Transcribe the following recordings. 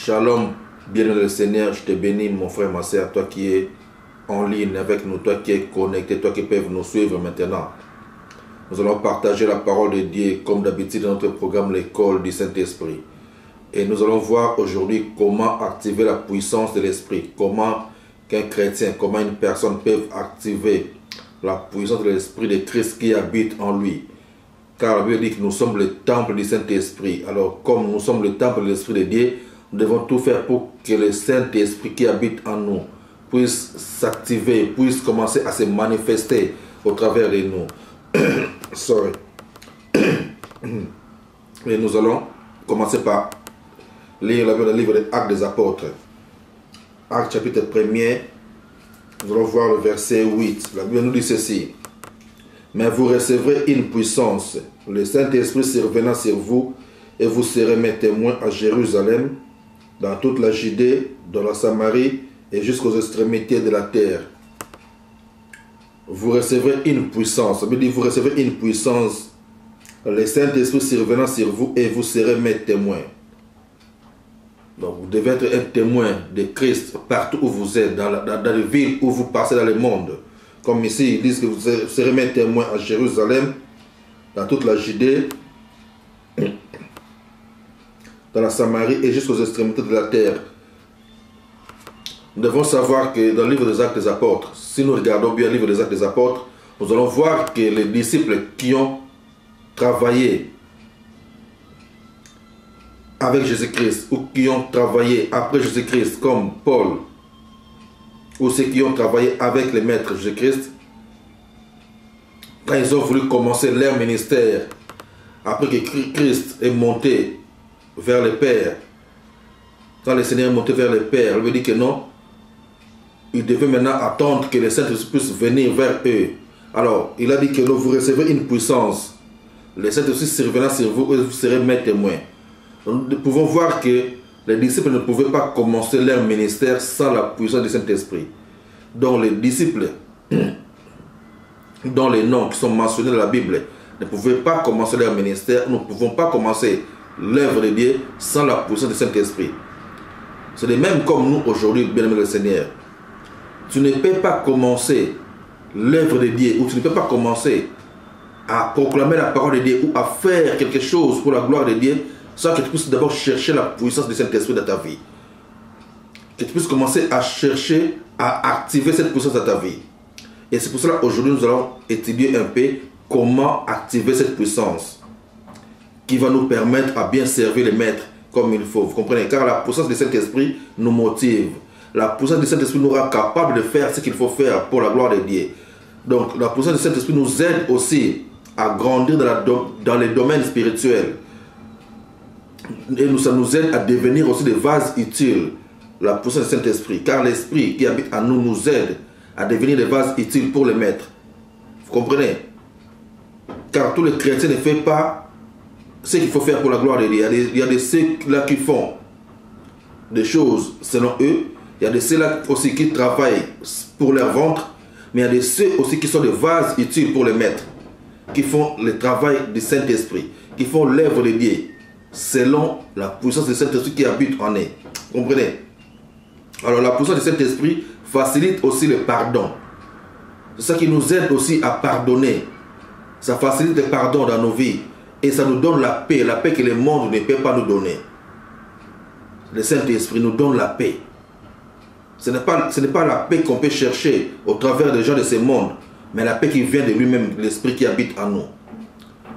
Shalom, bien-aimé le Seigneur, je te bénis, mon frère, ma soeur, toi qui es en ligne avec nous, toi qui es connecté, toi qui peux nous suivre maintenant. Nous allons partager la parole de Dieu comme d'habitude dans notre programme L'école du Saint-Esprit. Et nous allons voir aujourd'hui comment activer la puissance de l'Esprit, comment qu'un chrétien, comment une personne peut activer la puissance de l'Esprit de Christ qui habite en lui. Car la Bible dit que nous sommes le temple du Saint-Esprit. Alors, comme nous sommes le temple de l'Esprit de Dieu, nous devons tout faire pour que le Saint-Esprit qui habite en nous puisse s'activer, puisse commencer à se manifester au travers de nous. Sorry. Et nous allons commencer par lire le livre des Actes des Apôtres. Actes chapitre 1er, nous allons voir le verset 8. La Bible nous dit ceci. Mais vous recevrez une puissance, le Saint-Esprit survenant sur vous, et vous serez mes témoins à Jérusalem, dans toute la Judée, dans la Samarie et jusqu'aux extrémités de la terre. Vous recevrez une puissance. Ça veut dire vous recevrez une puissance, le Saint-Esprit survenant sur vous, et vous serez mes témoins. Donc vous devez être un témoin de Christ partout où vous êtes, dans les villes où vous passez dans le monde. Comme ici, ils disent que vous serez mes témoins à Jérusalem, dans toute la Judée, dans la Samarie et jusqu'aux extrémités de la terre. Nous devons savoir que dans le livre des Actes des Apôtres, si nous regardons bien le livre des Actes des Apôtres, nous allons voir que les disciples qui ont travaillé avec Jésus-Christ ou qui ont travaillé après Jésus-Christ, comme Paul, ou ceux qui ont travaillé avec les maîtres Jésus-Christ, quand ils ont voulu commencer leur ministère, après que Christ est monté vers le Père, quand le Seigneur est monté vers le Père, il lui dit que non, il devait maintenant attendre que le Saint-Esprit puisse venir vers eux. Alors, il a dit que non, vous recevez une puissance, le Saint-Esprit survenant sur vous, et vous serez mes témoins. Nous pouvons voir que les disciples ne pouvaient pas commencer leur ministère sans la puissance du Saint-Esprit. Donc les disciples, dont les noms qui sont mentionnés dans la Bible, ne pouvaient pas commencer leur ministère. Nous ne pouvons pas commencer l'œuvre de Dieu sans la puissance du Saint-Esprit. C'est de même comme nous aujourd'hui, bien-aimé le Seigneur. Tu ne peux pas commencer l'œuvre de Dieu, ou tu ne peux pas commencer à proclamer la parole de Dieu, ou à faire quelque chose pour la gloire de Dieu, sans que tu puisses d'abord chercher la puissance du Saint-Esprit dans ta vie. Que tu puisses commencer à chercher à activer cette puissance dans ta vie. Et c'est pour cela qu'aujourd'hui nous allons étudier un peu comment activer cette puissance qui va nous permettre à bien servir les maîtres comme il faut. Vous comprenez? Car la puissance du Saint-Esprit nous motive. La puissance du Saint-Esprit nous rend capable de faire ce qu'il faut faire pour la gloire de Dieu. Donc la puissance du Saint-Esprit nous aide aussi à grandir dans les domaines spirituels. Et ça nous aide à devenir aussi des vases utiles, la puissance du Saint-Esprit. Car l'Esprit qui habite en nous nous aide à devenir des vases utiles pour les maîtres. Vous comprenez? Car tous les chrétiens ne font pas ce qu'il faut faire pour la gloire de Dieu. Il y a de ceux-là qui font des choses selon eux. Il y a de ceux-là aussi qui travaillent pour leur ventre. Mais il y a de ceux aussi qui sont des vases utiles pour les maîtres, qui font le travail du Saint-Esprit, qui font l'œuvre de Dieu selon la puissance du Saint-Esprit qui habite en eux. Vous comprenez? Alors la puissance du Saint-Esprit facilite aussi le pardon. C'est ça qui nous aide aussi à pardonner. Ça facilite le pardon dans nos vies. Et ça nous donne la paix que le monde ne peut pas nous donner. Le Saint-Esprit nous donne la paix. Ce n'est pas la paix qu'on peut chercher au travers des gens de ce monde, mais la paix qui vient de lui-même, l'Esprit qui habite en nous.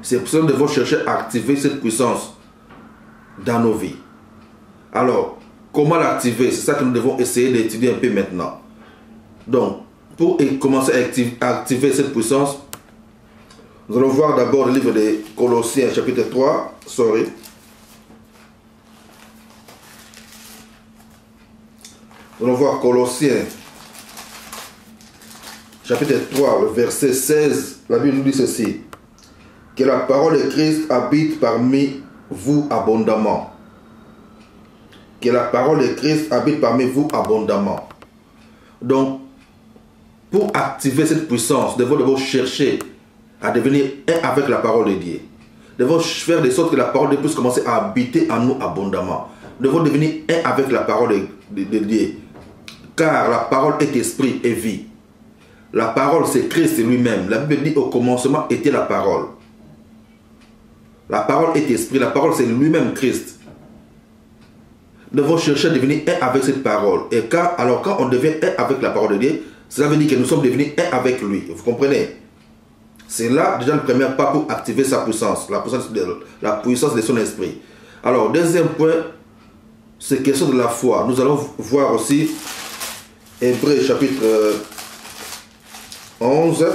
C'est pour ça que nous devons chercher à activer cette puissance dans nos vies. Alors, comment l'activer? C'est ça que nous devons essayer d'étudier un peu maintenant. Donc, pour commencer à activer cette puissance, nous allons voir d'abord le livre de Colossiens, chapitre 3. Nous allons voir Colossiens, chapitre 3, le verset 16. La Bible nous dit ceci. Que la parole de Christ habite parmi vous abondamment. Que la parole de Christ habite parmi vous abondamment. Donc, pour activer cette puissance, nous devons d'abord chercher à devenir un avec la parole de Dieu. Nous devons faire de sorte que la parole de Dieu puisse commencer à habiter en nous abondamment. Nous devons devenir un avec la parole de Dieu. Car la parole est esprit et vie. La parole, c'est Christ lui-même. La Bible dit au commencement était la parole. La parole est esprit. La parole, c'est lui-même Christ. Nous devons chercher à devenir un avec cette parole. Et quand on devient un avec la parole de Dieu, cela veut dire que nous sommes devenus un avec lui. Vous comprenez? C'est là déjà le premier pas pour activer sa puissance, la puissance de son esprit. Alors, deuxième point, c'est question de la foi. Nous allons voir aussi Hébreux chapitre 11.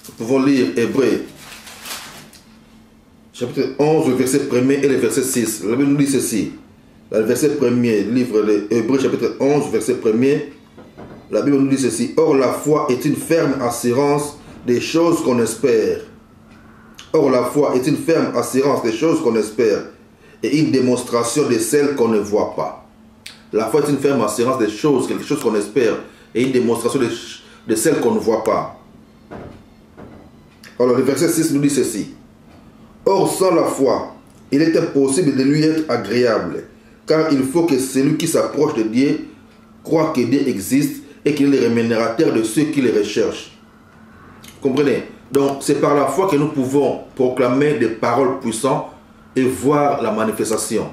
Nous pouvons lire Hébreux chapitre 11, le verset 1er et le verset 6. La Bible nous dit ceci. Le verset 1er, livre de Hébreux chapitre 11, verset 1er. La Bible nous dit ceci. Or, la foi est une ferme assurance des choses qu'on espère. Or, la foi est une ferme assurance des choses qu'on espère et une démonstration de celles qu'on ne voit pas. La foi est une ferme assurance des choses, quelque chose qu'on espère, et une démonstration de celles qu'on ne voit pas. Alors, le verset 6 nous dit ceci. Or, sans la foi, il est impossible de lui être agréable, car il faut que celui qui s'approche de Dieu croit que Dieu existe et qu'il est le rémunérateur de ceux qui le recherchent. Vous comprenez? Donc, c'est par la foi que nous pouvons proclamer des paroles puissantes et voir la manifestation.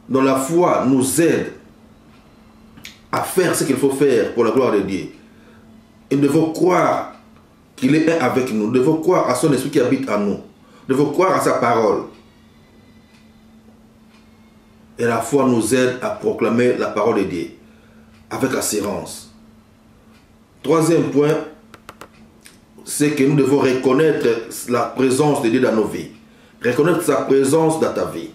Donc, la foi nous aide à faire ce qu'il faut faire pour la gloire de Dieu. Et nous devons croire qu'il est un avec nous. Nous devons croire à son esprit qui habite en nous. Nous devons croire à sa parole. Et la foi nous aide à proclamer la parole de Dieu avec assurance. Troisième point, c'est que nous devons reconnaître la présence de Dieu dans nos vies. Reconnaître sa présence dans ta vie.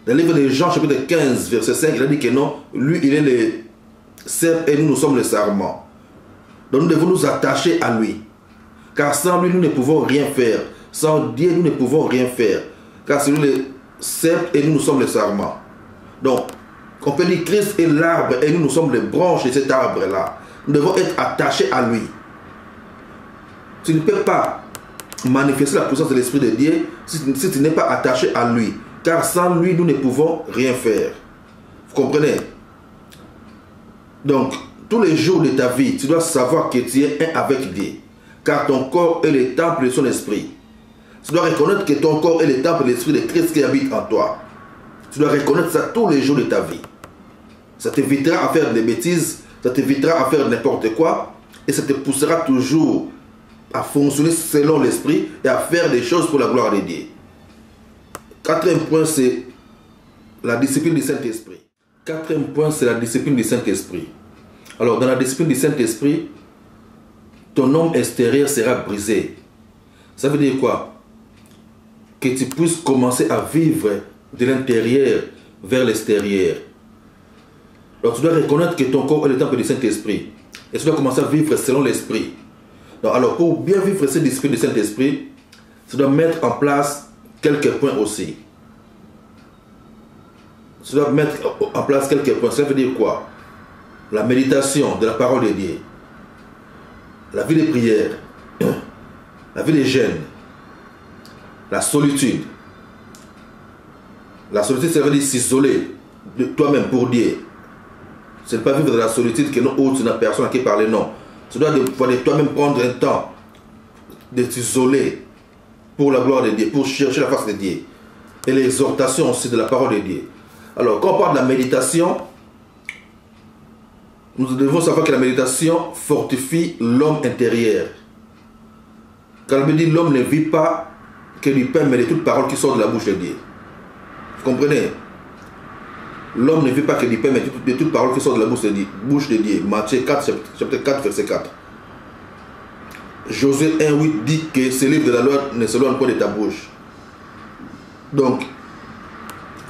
Dans le livre de Jean, chapitre 15, verset 5, il a dit que non, lui, il est le cep et nous, nous sommes le sarment. Donc nous devons nous attacher à lui. Car sans lui, nous ne pouvons rien faire. Sans Dieu, nous ne pouvons rien faire. Car c'est lui le cep et nous, nous sommes le sarment. Donc, on peut dire Christ est l'arbre et nous, nous sommes les branches de cet arbre-là. Nous devons être attachés à lui. Tu ne peux pas manifester la puissance de l'Esprit de Dieu si tu n'es pas attaché à lui. Car sans lui, nous ne pouvons rien faire. Vous comprenez? Donc, tous les jours de ta vie, tu dois savoir que tu es un avec Dieu. Car ton corps est le temple de son esprit. Tu dois reconnaître que ton corps est le temple de l'Esprit de Christ qui habite en toi. Tu dois reconnaître ça tous les jours de ta vie. Ça t'évitera à faire des bêtises, ça t'évitera à faire n'importe quoi, et ça te poussera toujours à fonctionner selon l'Esprit et à faire des choses pour la gloire de Dieu. Quatrième point, c'est la discipline du Saint-Esprit. Quatrième point, c'est la discipline du Saint-Esprit. Alors, dans la discipline du Saint-Esprit, ton homme extérieur sera brisé. Ça veut dire quoi? Que tu puisses commencer à vivre de l'intérieur vers l'extérieur. Alors, tu dois reconnaître que ton corps est le temple du Saint-Esprit. Et tu dois commencer à vivre selon l'Esprit. Alors, pour bien vivre cette discipline du Saint-Esprit, tu dois mettre en place quelques points aussi. Tu dois mettre en place quelques points. Ça veut dire quoi? La méditation de la parole de Dieu. La vie de prière. La vie de jeûne. La solitude. La solitude, ça veut dire s'isoler de toi-même pour Dieu. Ce n'est pas vivre dans la solitude que non, tu n'as personne à qui parler, non. Tu dois de toi-même prendre un temps de t'isoler pour la gloire de Dieu, pour chercher la face de Dieu. Et l'exhortation aussi de la parole de Dieu. Alors, quand on parle de la méditation, nous devons savoir que la méditation fortifie l'homme intérieur. Quand on dit l'homme ne vit pas que du pain, mais de toute parole qui sort de la bouche de Dieu. Vous comprenez? L'homme ne vit pas que du pain, mais de toute parole qui sort de la bouche de Dieu. Matthieu 4, chapitre 4, verset 4. Josué 1,8 dit que ce livre de la loi ne s'éloigne pas de ta bouche. Donc,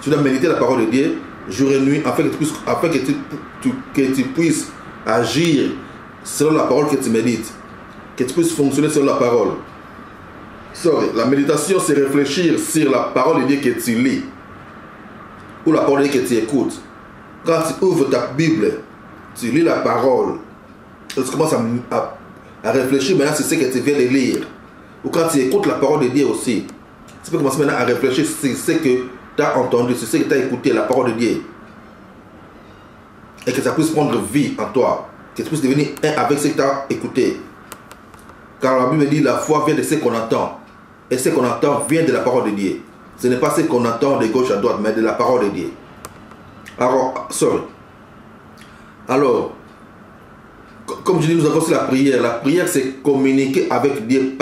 tu dois méditer la parole de Dieu jour et nuit afin que tu puisses agir selon la parole que tu médites. Que tu puisses fonctionner selon la parole. La méditation, c'est réfléchir sur la parole de Dieu que tu lis. Ou la parole de Dieu que tu écoutes. Quand tu ouvres ta Bible, tu lis la parole. Tu commences à réfléchir maintenant sur ce que tu viens de lire. Ou quand tu écoutes la parole de Dieu aussi, Tu peux commencer maintenant à réfléchir sur ce que tu as entendu, sur ce que tu as écouté, la parole de Dieu. Et que ça puisse prendre vie en toi. Que tu puisses devenir un avec ce que tu as écouté. Car la Bible dit la foi vient de ce qu'on entend. Et ce qu'on entend vient de la parole de Dieu. Ce n'est pas ce qu'on entend de gauche à droite, mais de la parole de Dieu. Alors, comme je dis, nous avons aussi la prière. La prière, c'est communiquer avec Dieu.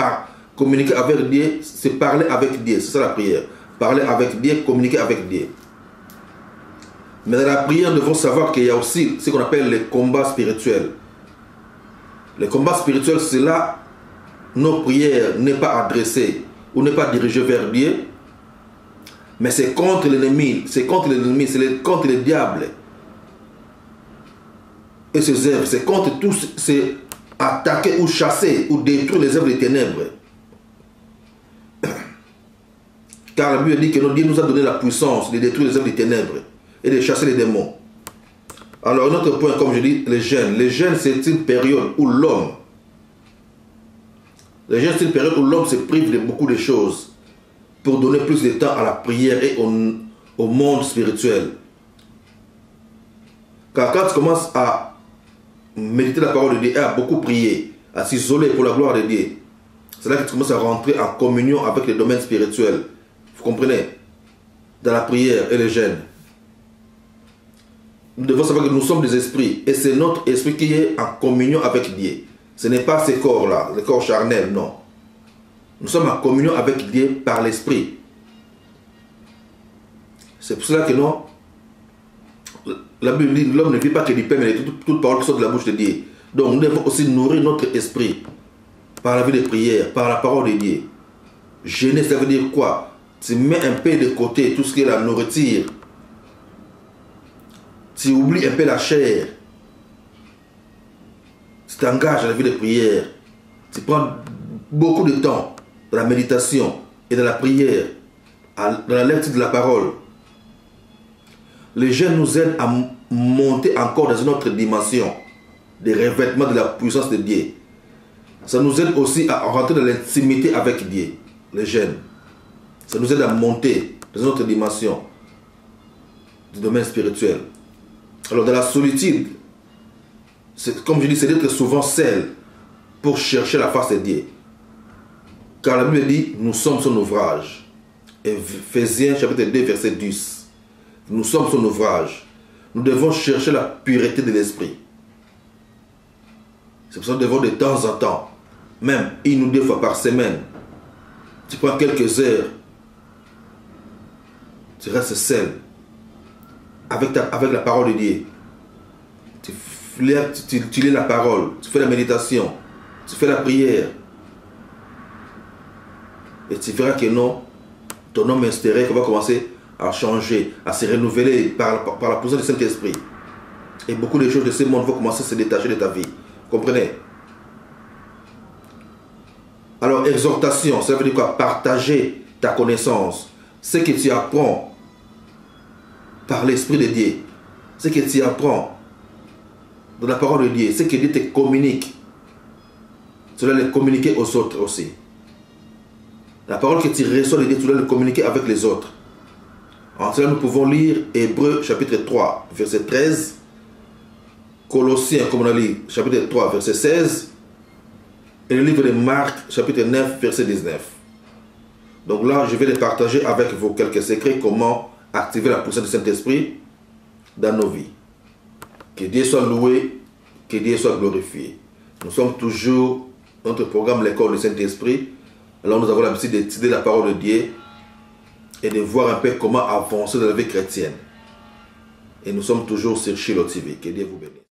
Communiquer avec Dieu, c'est parler avec Dieu. C'est ça la prière. Parler avec Dieu, communiquer avec Dieu. Mais dans la prière, nous devons savoir qu'il y a aussi ce qu'on appelle les combats spirituels. Les combats spirituels, c'est là nos prières n'est pas adressées ou n'est pas dirigées vers Dieu, mais c'est contre l'ennemi, c'est contre le diable et ses œuvres, c'est contre tout, c'est attaquer ou chasser ou détruire les œuvres des ténèbres. Car la Bible dit que notre Dieu nous a donné la puissance de détruire les œuvres des ténèbres et de chasser les démons. Alors, un autre point, comme je dis, les jeûnes. Les jeûnes, c'est une période où l'homme se prive de beaucoup de choses pour donner plus de temps à la prière et au monde spirituel. Car quand tu commences à méditer la parole de Dieu et à beaucoup prier, à s'isoler pour la gloire de Dieu, c'est là que tu commences à rentrer en communion avec les domaines spirituels. Vous comprenez? Dans la prière et les jeûnes. Nous devons savoir que nous sommes des esprits et c'est notre esprit qui est en communion avec Dieu. Ce n'est pas ces corps-là, les corps charnels, non. Nous sommes en communion avec Dieu par l'esprit. C'est pour cela que non, la Bible dit l'homme ne vit pas que du pain, mais de toute parole qui sort de la bouche de Dieu. Donc nous devons aussi nourrir notre esprit par la vie de prière, par la parole de Dieu. Jeûner, ça veut dire quoi? Tu mets un peu de côté tout ce qui est la nourriture. Tu oublies un peu la chair. Tu t'engages à la vie de prière. Tu prends beaucoup de temps dans la méditation et dans la prière, dans la lecture de la parole. Les jeûnes nous aident à monter encore dans une autre dimension des revêtements de la puissance de Dieu. Ça nous aide aussi à rentrer dans l'intimité avec Dieu, les jeûnes. Ça nous aide à monter dans une autre dimension du domaine spirituel. Alors dans la solitude, comme je dis, c'est d'être souvent seul pour chercher la face de Dieu. Car la Bible dit, nous sommes son ouvrage. Éphésiens chapitre 2 verset 10. Nous sommes son ouvrage. Nous devons chercher la pureté de l'esprit. C'est pour ça que nous devons de temps en temps, même 1 ou 2 fois par semaine, tu prends quelques heures, tu restes seul avec la parole de Dieu. Tu lis la parole, tu fais la méditation, tu fais la prière. Et tu verras que non, ton homme intérieur va commencer à changer, à se renouveler par la puissance du Saint-Esprit. Et beaucoup de choses de ce monde vont commencer à se détacher de ta vie. Comprenez? Alors, exhortation, ça veut dire quoi? Partager ta connaissance. Ce que tu apprends par l'Esprit de Dieu. Ce que tu apprends dans la parole de Dieu. Ce que Dieu te communique. Tu dois le communiquer aux autres aussi. La parole que tu reçois de Dieu, tu dois le communiquer avec les autres. En cela, nous pouvons lire Hébreux chapitre 3, verset 13. Colossiens, comme on a lu, chapitre 3, verset 16. Et le livre de Marc, chapitre 9, verset 19. Donc là, je vais les partager avec vous quelques secrets, comment activer la puissance du Saint-Esprit dans nos vies. Que Dieu soit loué, que Dieu soit glorifié. Nous sommes toujours dans notre programme L'école du Saint-Esprit. Alors nous avons l'habitude d'étudier la parole de Dieu et de voir un peu comment avancer dans la vie chrétienne. Et nous sommes toujours sur Shiloh TV. Que Dieu vous bénisse.